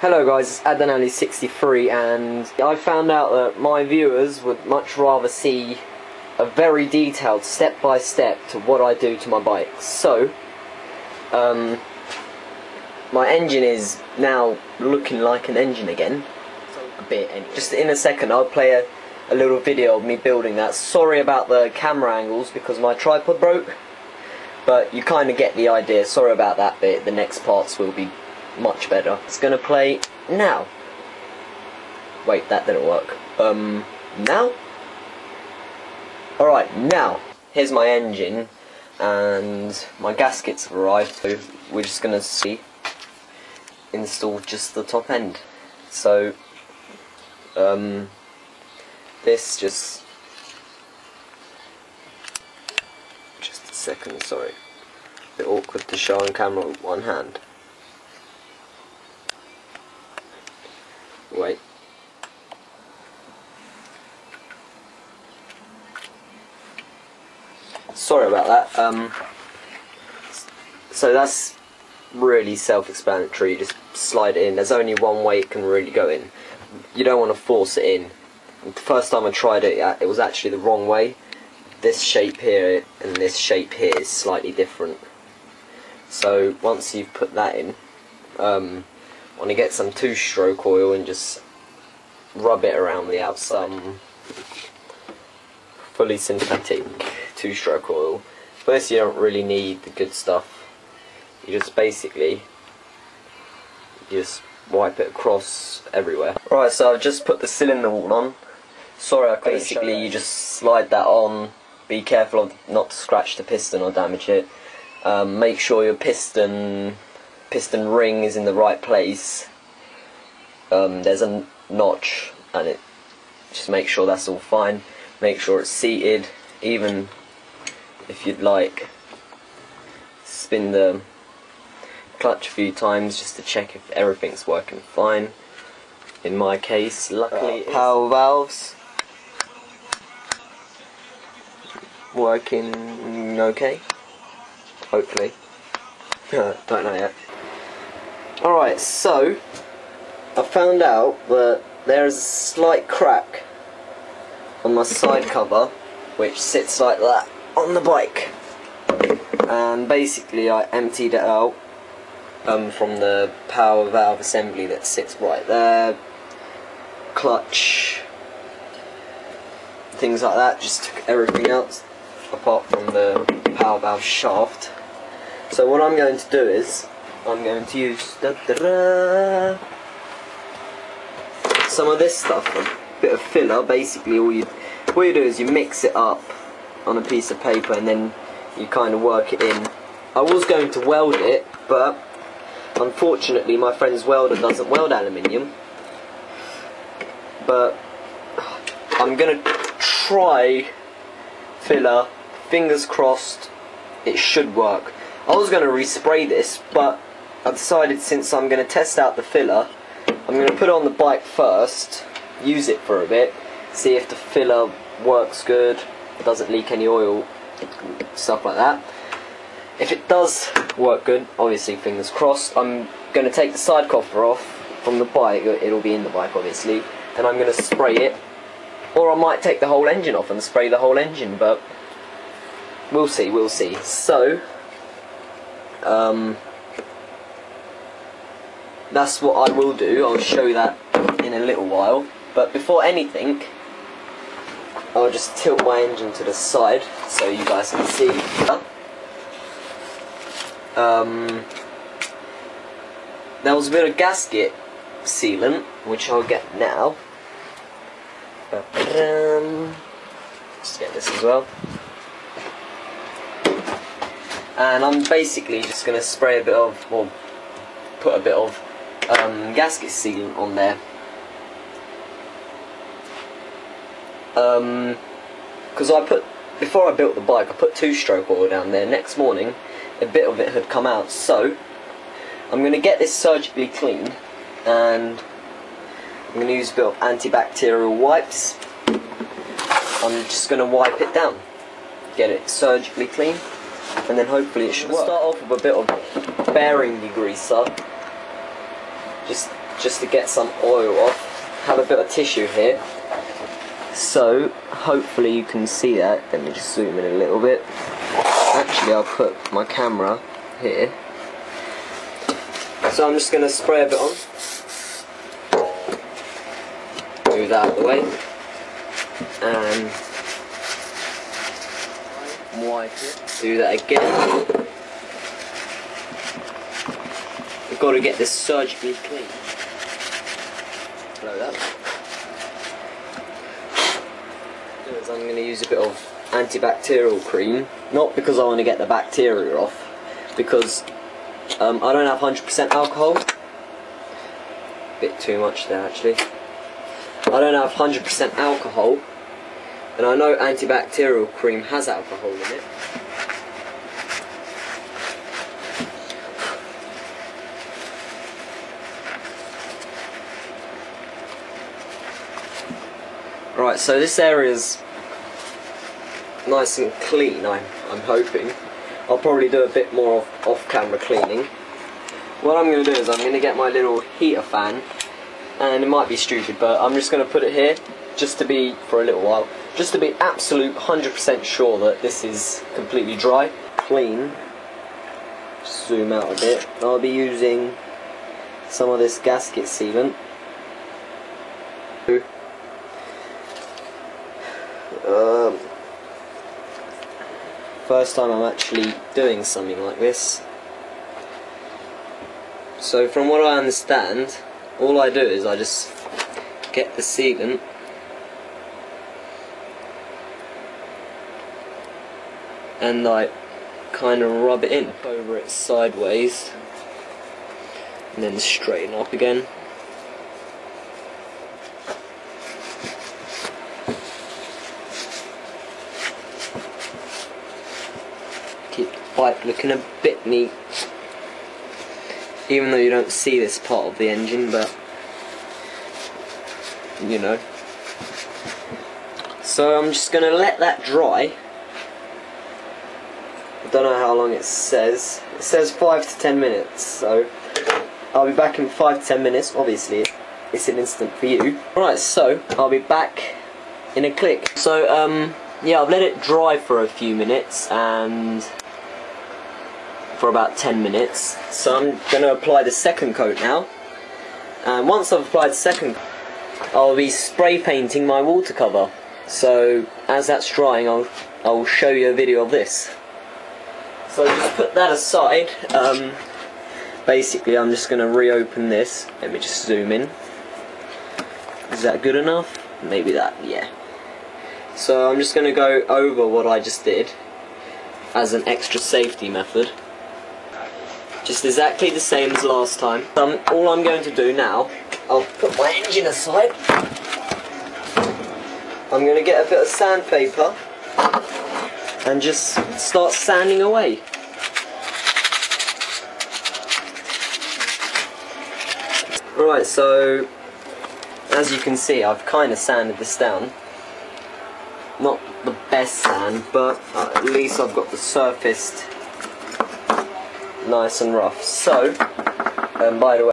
Hello guys, it's Adonali63 and I found out that my viewers would much rather see a very detailed step-by-step to what I do to my bike. So, my engine is now looking like an engine again. A bit anyway. Just in a second I'll play a little video of me building that. Sorry about the camera angles because my tripod broke, but you kind of get the idea. Sorry about that bit, the next parts will be much better. It's gonna play now. Wait, that didn't work. Now? Alright, now. Here's my engine, and my gaskets have arrived, so we're just gonna install just the top end. So, this just a second, sorry. A bit awkward to show on camera with one hand. Wait. Sorry about that. So that's really self-explanatory. Just slide it in. There's only one way it can really go in. You don't want to force it in. The first time I tried it, it was actually the wrong way. This shape here and this shape here is slightly different. So once you've put that in, want to get some two-stroke oil and just rub it around the outside. Fully synthetic two-stroke oil. First, you don't really need the good stuff. You just basically wipe it across everywhere. Right, so I've just put the cylinder wall on. Sorry, I couldn't show that. You just slide that on. Be careful not to scratch the piston or damage it. Make sure your piston ring is in the right place. There's a notch, and just make sure that's all fine. Make sure it's seated. Even if you'd like, spin the clutch a few times just to check if everything's working fine. In my case, luckily, power valves working okay. Hopefully. Don't know yet. Alright, so I found out that there's a slight crack on my side cover which sits like that on the bike, and basically I emptied it out from the power valve assembly that sits right there, clutch, things like that. Just took everything out apart from the power valve shaft. So what I'm going to do is I'm going to use some of this stuff, a bit of filler. Basically all you do is you mix it up on a piece of paper and then you kind of work it in. I was going to weld it, but unfortunately my friend's welder doesn't weld aluminium. But I'm going to try filler, fingers crossed it should work. I was going to respray this, but I decided since I'm going to test out the filler, I'm going to put it on the bike first, use it for a bit, see if the filler works good, doesn't leak any oil, stuff like that. If it does work good, obviously fingers crossed, I'm going to take the side coffer off from the bike. It'll be in the bike obviously, and I'm going to spray it, or I might take the whole engine off and spray the whole engine, but we'll see, we'll see. So that's what I will do. I'll show you that in a little while, but before anything I'll just tilt my engine to the side so you guys can see. There was a bit of gasket sealant which I'll get now. Just get this as well. And I'm basically just going to spray a bit of, or put a bit of gasket sealant on there. Because before I built the bike, I put two-stroke oil down there. Next morning, a bit of it had come out. So, I'm going to get this surgically cleaned, and I'm going to use a bit of antibacterial wipes. I'm just going to wipe it down, get it surgically clean, and then hopefully it should work. Start off with a bit of bearing degreaser. Just just to get some oil off. Have a bit of tissue here. So, hopefully you can see that. Let me just zoom in a little bit. Actually, I'll put my camera here. So I'm just going to spray a bit on. Move that out of the way. And wipe it. Do that again. We've got to get this surgically clean. Blow that. I'm going to use a bit of antibacterial cream, not because I want to get the bacteria off, because I don't have 100% alcohol. Bit too much there actually. I don't have 100% alcohol, and I know antibacterial cream has alcohol in it. Right, so this area's nice and clean, I'm hoping. I'll probably do a bit more off-camera cleaning. What I'm going to do is I'm going to get my little heater fan, and it might be stupid, but I'm just going to put it here, just to be, for a little while, just to be absolute 100% sure that this is completely dry. Clean. Zoom out a bit. I'll be using some of this gasket sealant. First time I'm actually doing something like this. So from what I understand, all I do is I just get the sealant and I kind of rub it in over it sideways and then straighten up again. Keep the pipe looking a bit neat, even though you don't see this part of the engine, but you know. So I'm just going to let that dry. I don't know how long it says. It says 5 to 10 minutes, so I'll be back in 5 to 10 minutes. Obviously it's an instant for you. Right, so I'll be back in a click. So yeah, I've let it dry for a few minutes, and for about 10 minutes. So I'm going to apply the second coat now, and once I've applied the second, I'll be spray painting my water cover. So as that's drying, I'll show you a video of this. So just put that aside. Basically I'm just going to reopen this. Let me just zoom in. Is that good enough? Maybe that, yeah. So I'm just going to go over what I just did as an extra safety method. Just exactly the same as last time. All I'm going to do now, I'll put my engine aside. I'm going to get a bit of sandpaper and just start sanding away. Right, so as you can see, I've kind of sanded this down. Not the best sand, but at least I've got the surface nice and rough. So, by the way,